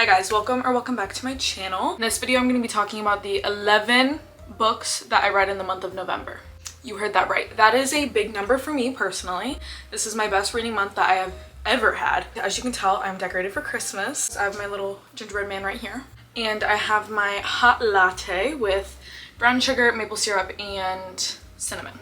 guys, welcome back to my channel. In this video I'm going to be talking about the 11 books that I read in the month of November. You heard that right. That is a big number for me personally. This is my best reading month that I have ever had. As you can tell, I'm decorated for Christmas. I have my little gingerbread man right here. And I have my hot latte with brown sugar, maple syrup, and cinnamon.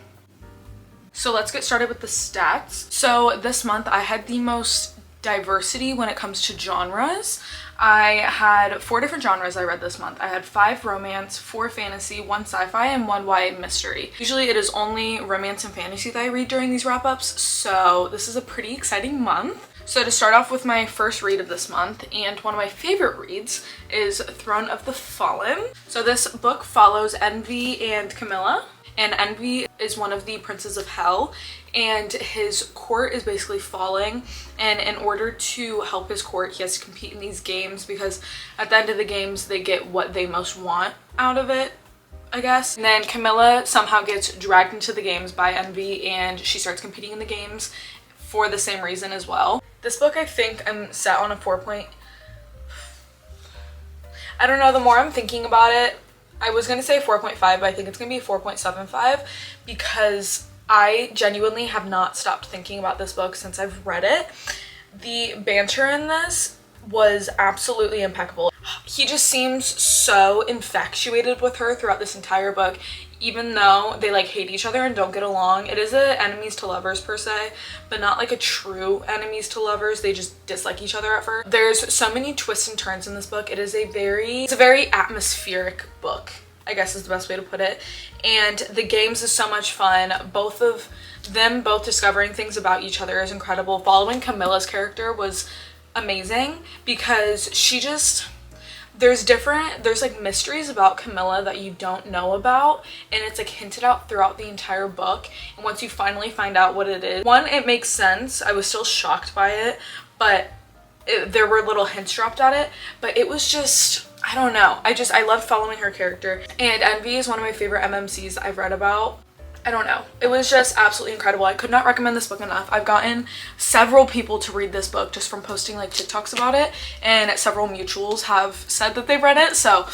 So let's get started with the stats. So this month I had the most diversity when it comes to genres. I had 4 different genres I read this month. I had 5 romance, 4 fantasy, 1 sci-fi, and 1 YA mystery. Usually it is only romance and fantasy that I read during these wrap-ups, so this is a pretty exciting month. So to start off with my first read of this month, and one of my favorite reads, is Throne of the Fallen. So this book follows Envy and Camilla. And Envy is one of the princes of hell, and his court is basically falling, and in order to help his court he has to compete in these games, because at the end of the games they get what they most want out of it, I guess. And then Camilla somehow gets dragged into the games by Envy, and she starts competing in the games for the same reason as well. This book, I think I'm set on a 4 point. I don't know, the more I'm thinking about it, I was going to say 4.5, but I think it's going to be 4.75 because I genuinely have not stopped thinking about this book since I've read it. The banter in this was absolutely impeccable. He just seems so infatuated with her throughout this entire book, even though they like hate each other and don't get along. It is a enemies to lovers per se, but not like a true enemies to lovers. They just dislike each other at first. There's so many twists and turns in this book. It's a very atmospheric book, I guess is the best way to put it. And the games is so much fun. Both of them discovering things about each other is incredible. Following Camilla's character was amazing because she just, there's like mysteries about Camilla that you don't know about, and it's like hinted out throughout the entire book. And once you finally find out what it is, one, it makes sense. I was still shocked by it, but there were little hints dropped at it, but it was just, I don't know. I loved following her character. And Envy is one of my favorite MMCs I've read about. I don't know. It was just absolutely incredible. I could not recommend this book enough. I've gotten several people to read this book just from posting like TikToks about it, and several mutuals have said that they've read it, so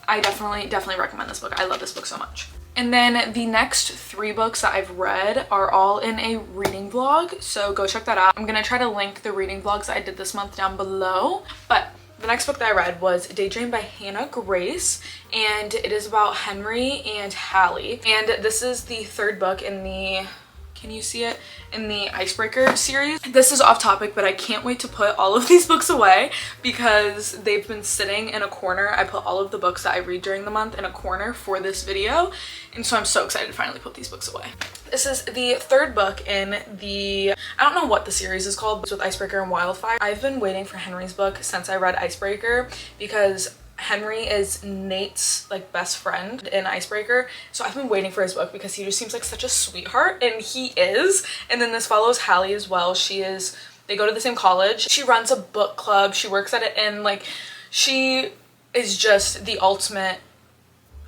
I definitely recommend this book. I love this book so much. And then the next 3 books that I've read are all in a reading vlog, so go check that out. I'm gonna try to link the reading vlogs that I did this month down below. But the next book that I read was Daydream by Hannah Grace, and it is about Henry and Hallie. And this is the 3rd book in the, can you see it? In the Icebreaker series. This is off topic, but I can't wait to put all of these books away because they've been sitting in a corner. I put all of the books that I read during the month in a corner for this video, and so I'm so excited to finally put these books away. This is the 3rd book in the, I don't know what the series is called, but it's with Icebreaker and Wildfire. I've been waiting for Henry's book since I read Icebreaker because Henry is Nate's like best friend in Icebreaker, so I've been waiting for his book because he just seems like such a sweetheart, and he is. And then this follows Hallie as well. They go to the same college. She runs a book club. She works at it, and like she is just the ultimate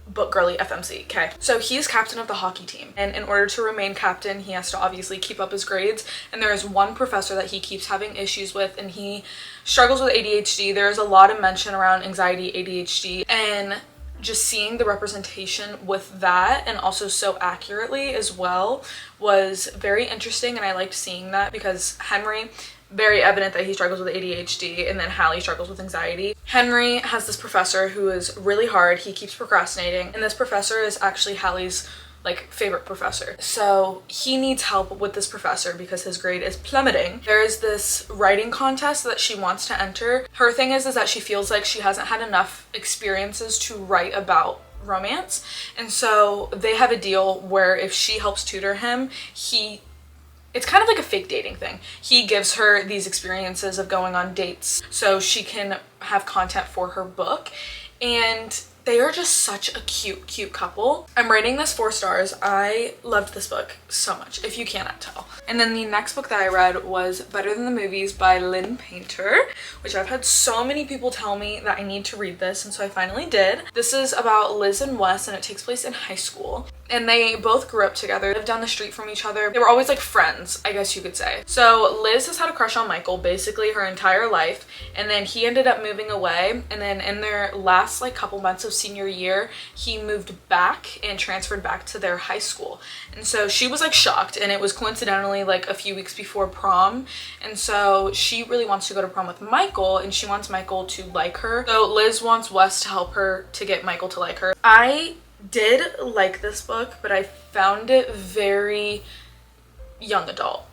book girly FMC. Okay, so he's captain of the hockey team, and in order to remain captain he has to obviously keep up his grades, and there is one professor that he keeps having issues with, and he struggles with ADHD. There's a lot of mention around anxiety, ADHD, and just seeing the representation with that, and also so accurately as well, was very interesting. And I liked seeing that because Henry, very evident that he struggles with ADHD, and then Hallie struggles with anxiety. Henry has this professor who is really hard. He keeps procrastinating, and this professor is actually Hallie's like favorite professor. So he needs help with this professor because his grade is plummeting. There is this writing contest that she wants to enter. Her thing is that she feels like she hasn't had enough experiences to write about romance, and so they have a deal where if she helps tutor him, it's kind of like a fake dating thing. He gives her these experiences of going on dates so she can have content for her book, and they are just such a cute couple. I'm rating this 4 stars. I loved this book so much, if you cannot tell. And then the next book that I read was Better Than the Movies by Lynn Painter, which I've had so many people tell me that I need to read this, and so I finally did. This is about Liz and Wes, and it takes place in high school. and they both grew up together, lived down the street from each other. They were always like friends, I guess you could say. So Liz has had a crush on Michael basically her entire life, and then he ended up moving away, and then in their last like couple months of senior year, he moved back and transferred back to their high school. And so she was like shocked, and it was coincidentally like a few weeks before prom, and so she really wants to go to prom with Michael, and she wants Michael to like her. So Liz wants Wes to help her to get Michael to like her. I did like this book, but I found it very young adult.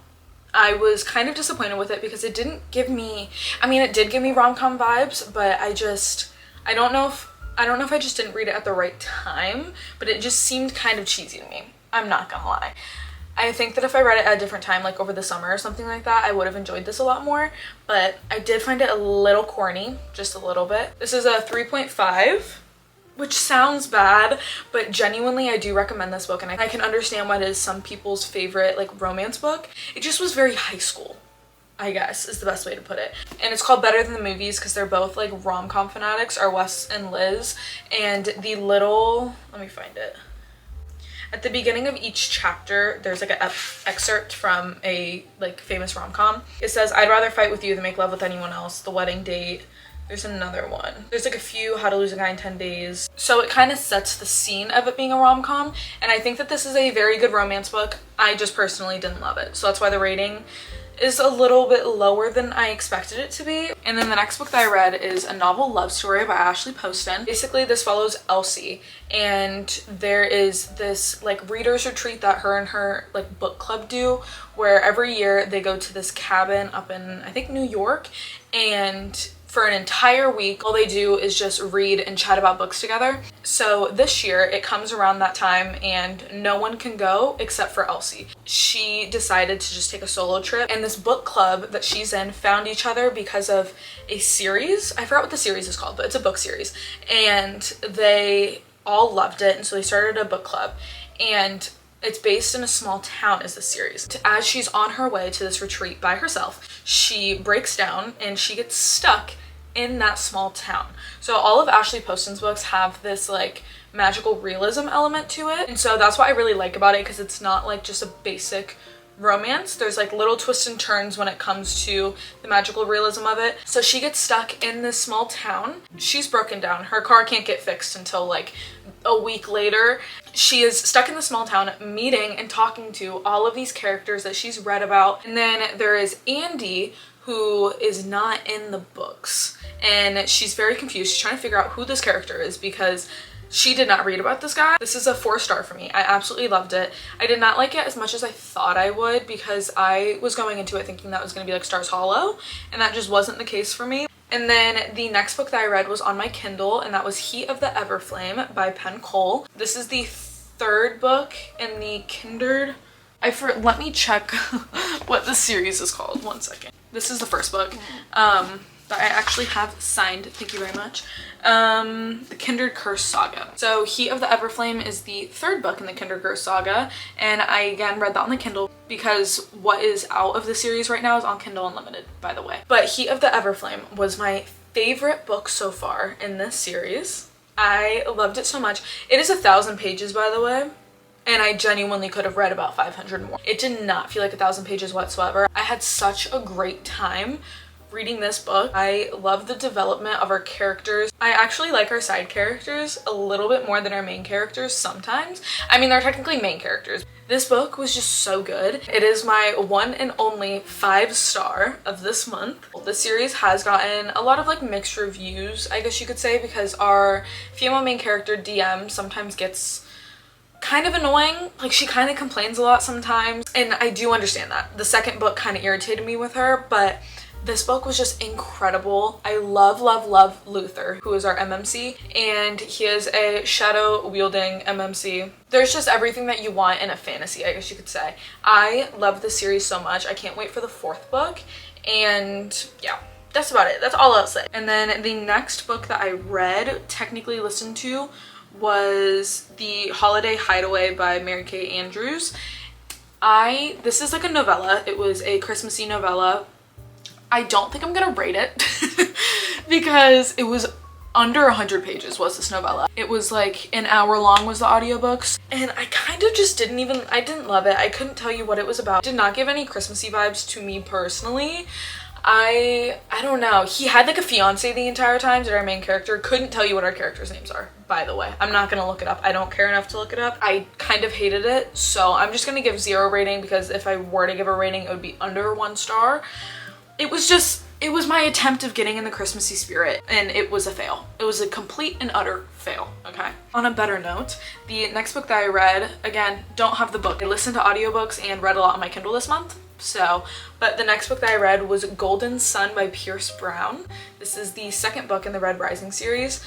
I was kind of disappointed with it because it didn't give me, I mean, it did give me rom-com vibes, but I don't know if I just didn't read it at the right time, but it just seemed kind of cheesy to me. I'm not gonna lie. I think that if I read it at a different time, like over the summer or something like that, I would have enjoyed this a lot more, but I did find it a little corny, just a little bit. This is a 3.5. Which sounds bad, but genuinely I do recommend this book, and I can understand why it is some people's favorite like romance book. It just was very high school, I guess is the best way to put it. And it's called Better Than the Movies because they're both like rom-com fanatics, are Wes and Liz. And the little, let me find it. At the beginning of each chapter, there's like an excerpt from a like famous rom-com. It says, "I'd rather fight with you than make love with anyone else," "The Wedding Date." There's another one. There's like a few, "How to Lose a Guy in 10 Days. So it kind of sets the scene of it being a rom-com, and I think that this is a very good romance book. I just personally didn't love it. So that's why the rating is a little bit lower than I expected it to be. And then the next book that I read is a novel love story by Ashley Poston. Basically, this follows Elsie, and there is this like readers retreat that her and her like book club do, where every year they go to this cabin up in, I think, New York, and for an entire week, all they do is just read and chat about books together. So this year, it comes around that time and no one can go except for Elsie. She decided to just take a solo trip, and this book club that she's in found each other because of a series. I forgot what the series is called, but it's a book series. And they all loved it, and so they started a book club. And it's based in a small town is the series. As she's on her way to this retreat by herself, she breaks down and she gets stuck in that small town. So all of Ashley Poston's books have this like magical realism element to it. And so that's what I really like about it, because it's not like just a basic romance. There's like little twists and turns when it comes to the magical realism of it. So she gets stuck in this small town. She's broken down. Her car can't get fixed until like a week later. She is stuck in the small town meeting and talking to all of these characters that she's read about. And then there is Andy, who is not in the books, and she's very confused. She's trying to figure out who this character is because she did not read about this guy. This is a 4-star for me. I absolutely loved it. I did not like it as much as I thought I would, because I was going into it thinking that was going to be like Stars Hollow, and that just wasn't the case for me. And then the next book that I read was on my Kindle, and that was Heat of the Everflame by Penn Cole. This is the 3rd book in the Kindred. Let me check what the series is called. One second. This is the 1st book that I actually have signed. Thank you very much. The Kindred Curse Saga. So Heat of the Everflame is the 3rd book in the Kindred Curse Saga, and I again read that on the Kindle because what is out of the series right now is on Kindle Unlimited, by the way. But Heat of the Everflame was my favorite book so far in this series. I loved it so much. It is 1,000 pages, by the way. And I genuinely could have read about 500 more. It did not feel like 1,000 pages whatsoever. I had such a great time reading this book. I love the development of our characters. I actually like our side characters a little bit more than our main characters sometimes. I mean, they're technically main characters. This book was just so good. It is my one and only 5-star of this month. This series has gotten a lot of like mixed reviews, I guess you could say, because our female main character DM sometimes gets kind of annoying. Like, she kind of complains a lot sometimes, and I do understand that. The 2nd book kind of irritated me with her, but this book was just incredible. I love, love, love Luther, who is our MMC, and he is a shadow-wielding MMC. There's just everything that you want in a fantasy, I guess you could say. I love this series so much. I can't wait for the 4th book, and yeah. That's about it. That's all I'll say. And then the next book that I read, technically listened to, was The Holiday Hideaway by Mary Kay Andrews. This is like a novella. It was a Christmassy novella. I don't think I'm gonna rate it because it was under 100 pages was this novella. It was like an hour long was the audiobooks, and I kind of just I didn't love it. I couldn't tell you what it was about. It did not give any Christmassy vibes to me personally. I don't know. He had like a fiance the entire time, our main character. Couldn't tell you what our characters' names are, by the way. I'm not gonna look it up. I don't care enough to look it up. I kind of hated it, so I'm just gonna give 0 rating, because if I were to give a rating, it would be under 1 star. It was my attempt of getting in the Christmassy spirit, and it was a fail. It was a complete and utter fail, okay? On a better note, the next book that I read, again, don't have the book. I listened to audiobooks and read a lot on my Kindle this month, but the next book that I read was Golden Sun by Pierce Brown. This is the 2nd book in the Red Rising series.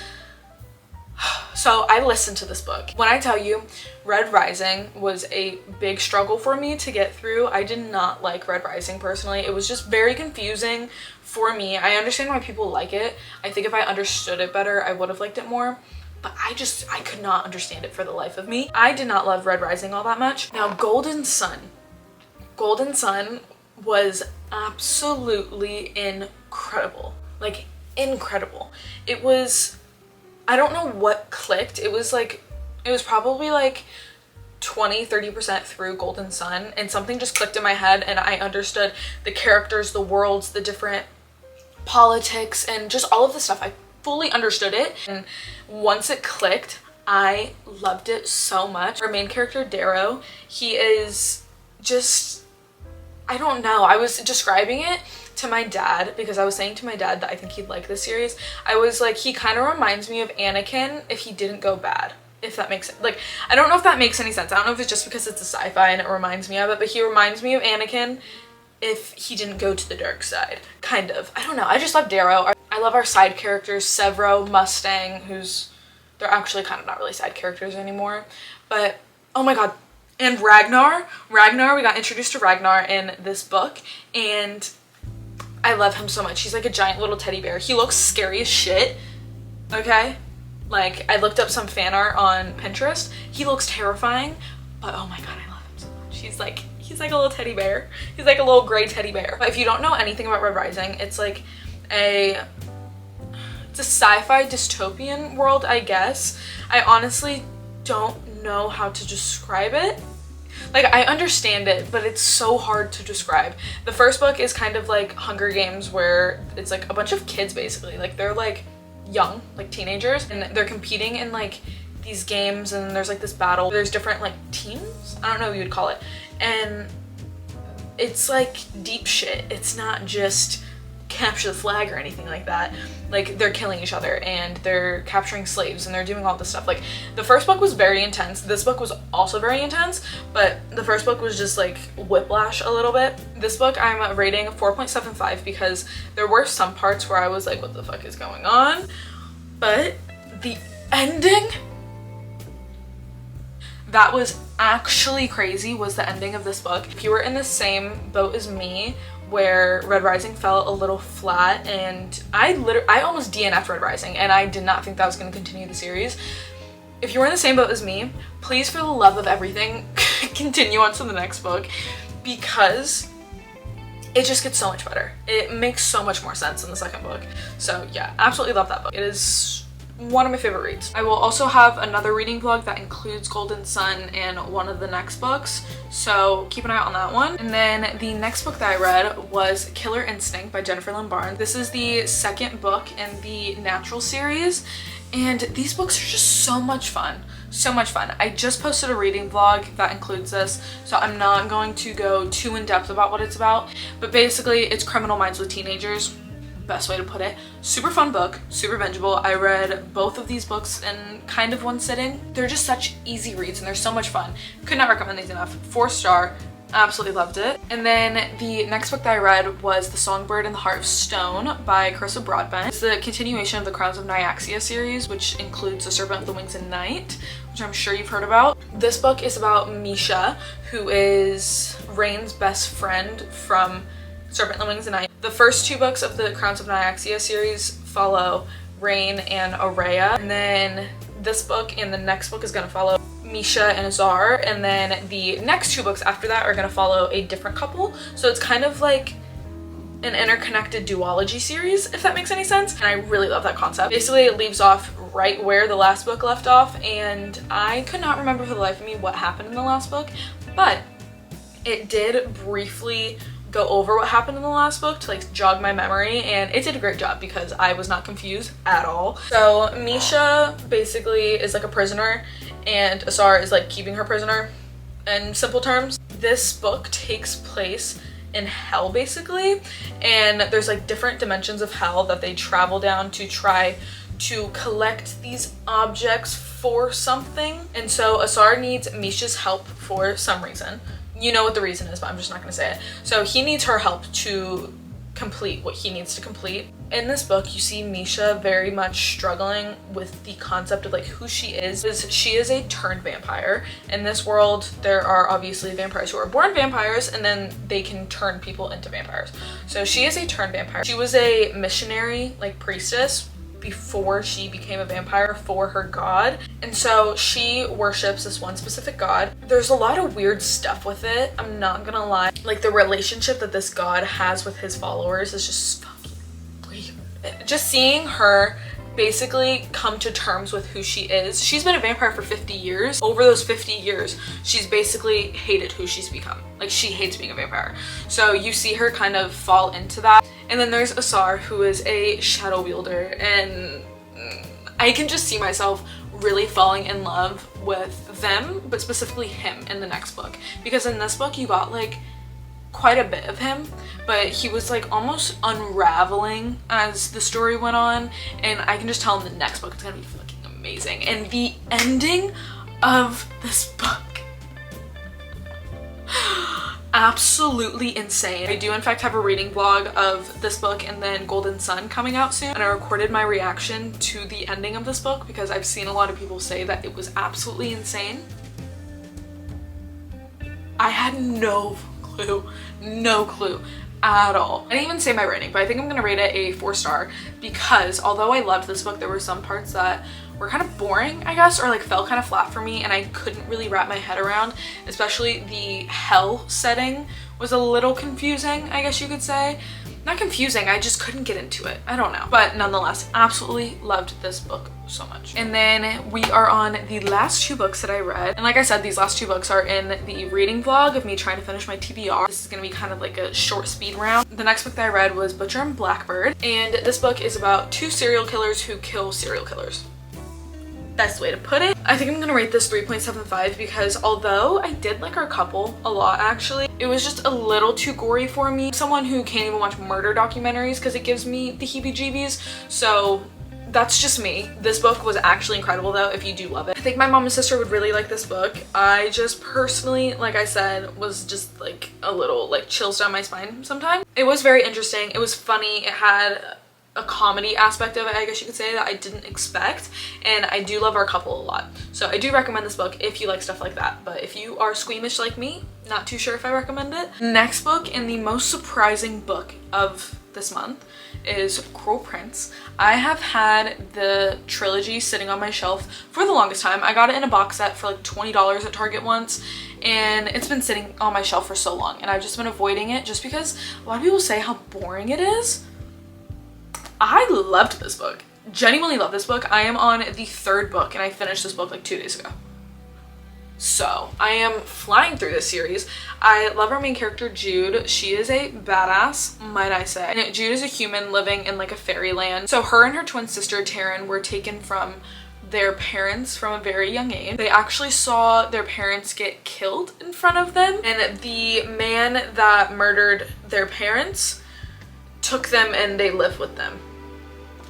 So I listened to this book. When I tell you, Red Rising was a big struggle for me to get through. I did not like Red Rising personally. It was just very confusing for me. I understand why people like it. I think if I understood it better, I would have liked it more. But I could not understand it for the life of me. I did not love Red Rising all that much. Now, Golden Sun was absolutely incredible. Like, incredible. It was, I don't know what clicked. It was probably like 20-30% through Golden Sun, and something just clicked in my head, and I understood the characters, the worlds, the different politics, and just all of the stuff. I fully understood it, and once it clicked, I loved it so much. Our main character, Darrow, he is just, I don't know. I was describing it to my dad, because I was saying to my dad that I think he'd like this series. I was like, he kind of reminds me of Anakin if he didn't go bad, if that makes sense. Like, I don't know if that makes any sense. I don't know if it's just because it's a sci-fi and it reminds me of it, but he reminds me of Anakin if he didn't go to the dark side, kind of. I don't know. I just love Darrow. I love our side characters, Severo, Mustang, they're actually kind of not really side characters anymore, but oh my god. And Ragnar, we got introduced to Ragnar in this book, and I love him so much. He's like a giant little teddy bear. He looks scary as shit, okay? Like, I looked up some fan art on Pinterest. He looks terrifying, but oh my god, I love him so much. He's like a little teddy bear. He's like a little gray teddy bear. But if you don't know anything about Red Rising, it's like it's a sci-fi dystopian world, I guess. I honestly don't know how to describe it. Like, I understand it, but it's so hard to describe. The first book is kind of like Hunger Games, where it's like a bunch of kids basically. Like, they're like young, like teenagers, and they're competing in like these games, and there's like this battle. There's different like teams, I don't know what you would call it, and it's like deep shit. It's not just capture the flag or anything like that. Like, they're killing each other, and they're capturing slaves, and they're doing all this stuff. Like, the first book was very intense. This book was also very intense, but the first book was just like whiplash a little bit. This book I'm rating 4.75 because there were some parts where I was like, what the fuck is going on? But the ending, that was actually crazy, was the ending of this book. If you were in the same boat as me, where Red Rising felt a little flat, and I almost DNF'd Red Rising, and I did not think that was going to continue the series. If you were in the same boat as me, please, for the love of everything, continue on to the next book, because it just gets so much better. It makes so much more sense in the second book. So yeah, absolutely love that book. It is one of my favorite reads. I will also have another reading vlog that includes Golden Sun and one of the next books, so keep an eye out on that one. And then the next book that I read was Killer Instinct by Jennifer Lynn Barnes. This is the second book in the Natural series, and these books are just so much fun. So much fun. I just posted a reading vlog that includes this, so I'm not going to go too in depth about what it's about, but basically it's Criminal Minds with teenagers. Best way to put it. Super fun book, super bingeable. I read both of these books in kind of one sitting. They're just such easy reads, and they're so much fun. Could not recommend these enough. 4-star. Absolutely loved it. And then the next book that I read was The Songbird and the Heart of Stone by Carissa Broadbent. It's the continuation of the Crowns of Nyaxia series, which includes The Serpent with the Wings and Night, which I'm sure you've heard about. This book is about Misha, who is Rain's best friend from Serpent and the Wings and Night. The first 2 books of the Crowns of Nyaxia series follow Rain and Aurea, and then this book and the next book is going to follow Misha and Azar, and then the next 2 books after that are going to follow a different couple. So it's kind of like an interconnected duology series, if that makes any sense. And I really love that concept. Basically, it leaves off right where the last book left off, and I could not remember for the life of me what happened in the last book, but it did briefly go over what happened in the last book to like jog my memory, and it did a great job because I was not confused at all. So Misha basically is like a prisoner and Asar is like keeping her prisoner in simple terms. This book takes place in hell basically, and there's like different dimensions of hell that they travel down to try to collect these objects for something. And so Asar needs Misha's help for some reason. You know what the reason is, but I'm just not gonna say it. So he needs her help to complete what he needs to complete. In this book, you see Misha very much struggling with the concept of like who she is. She is a turned vampire. In this world, there are obviously vampires who are born vampires and then they can turn people into vampires. So she is a turned vampire. She was a missionary, like priestess, before she became a vampire for her god, and so she worships this one specific god. There's a lot of weird stuff with it, I'm not gonna lie. Like the relationship that this god has with his followers is just fucking weird. Just seeing her basically come to terms with who she is. She's been a vampire for 50 years. Over those 50 years, she's basically hated who she's become. Like she hates being a vampire. So you see her kind of fall into that. And then there's Asar, who is a shadow wielder, and I can just see myself really falling in love with them, but specifically him in the next book. Because in this book you got like quite a bit of him, but he was like almost unraveling as the story went on, and I can just tell in the next book it's gonna be fucking amazing. And the ending of this book, absolutely insane. I do in fact have a reading vlog of this book and then Golden Sun coming out soon, and I recorded my reaction to the ending of this book because I've seen a lot of people say that it was absolutely insane. I had no clue at all. I didn't even say my rating, but I think I'm gonna rate it a 4-star because although I loved this book, there were some parts that were kind of boring, I guess, or like fell kind of flat for me and I couldn't really wrap my head around. Especially the hell setting was a little confusing, I guess you could say. Not confusing, I just couldn't get into it. I don't know. But nonetheless, absolutely loved this book so much. And then we are on the last 2 books that I read. And like I said, these last 2 books are in the reading vlog of me trying to finish my TBR. This is gonna be kind of like a short speed round. The next book that I read was Butcher and Blackbird. And this book is about 2 serial killers who kill serial killers. Best way to put it. I think I'm gonna rate this 3.75 because although I did like our couple a lot actually, it was just a little too gory for me. Someone who can't even watch murder documentaries because it gives me the heebie-jeebies, so that's just me. This book was actually incredible though if you do love it. I think my mom and sister would really like this book. I just personally, like I said, was just like a little like chills down my spine sometimes. It was very interesting, it was funny, it had a comedy aspect of it, I guess you could say, that I didn't expect, and I do love our couple a lot. So I do recommend this book if you like stuff like that, but if you are squeamish like me, not too sure if I recommend it. Next book, and the most surprising book of this month, is Cruel Prince. I have had the trilogy sitting on my shelf for the longest time. I got it in a box set for like $20 at Target once, and it's been sitting on my shelf for so long, and I've just been avoiding it just because a lot of people say how boring it is. I loved this book. Genuinely love this book. I am on the 3rd book and I finished this book like 2 days ago. So I am flying through this series. I love our main character, Jude. She is a badass, might I say. And Jude is a human living in like a fairyland. So her and her twin sister, Taryn, were taken from their parents from a very young age. They actually saw their parents get killed in front of them, and the man that murdered their parents took them and they live with them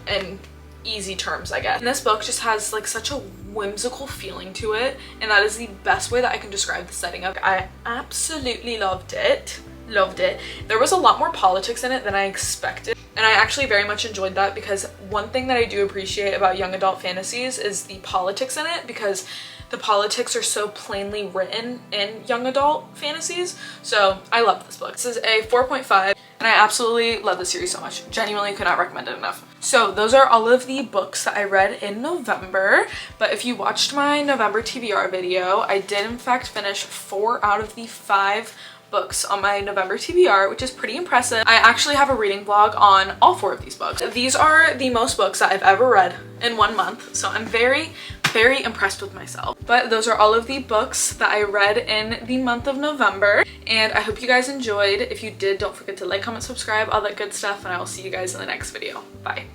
in easy terms, I guess. And this book just has like such a whimsical feeling to it, and that is the best way that I can describe the setting of it. I absolutely loved it. There was a lot more politics in it than I expected, and I actually very much enjoyed that because one thing that I do appreciate about young adult fantasies is the politics in it, because the politics are so plainly written in young adult fantasies. So I love this book. This is a 4.5. and I absolutely love the series so much. Genuinely could not recommend it enough. So those are all of the books that I read in November, but if you watched my November TBR video, I did in fact finish 4 out of the 5 books on my November TBR, which is pretty impressive. I actually have a reading blog on all 4 of these books. These are the most books that I've ever read in 1 month, so I'm very impressed with myself. But those are all of the books that I read in the month of November, and I hope you guys enjoyed. If you did, don't forget to like, comment, subscribe, all that good stuff, and I will see you guys in the next video. Bye.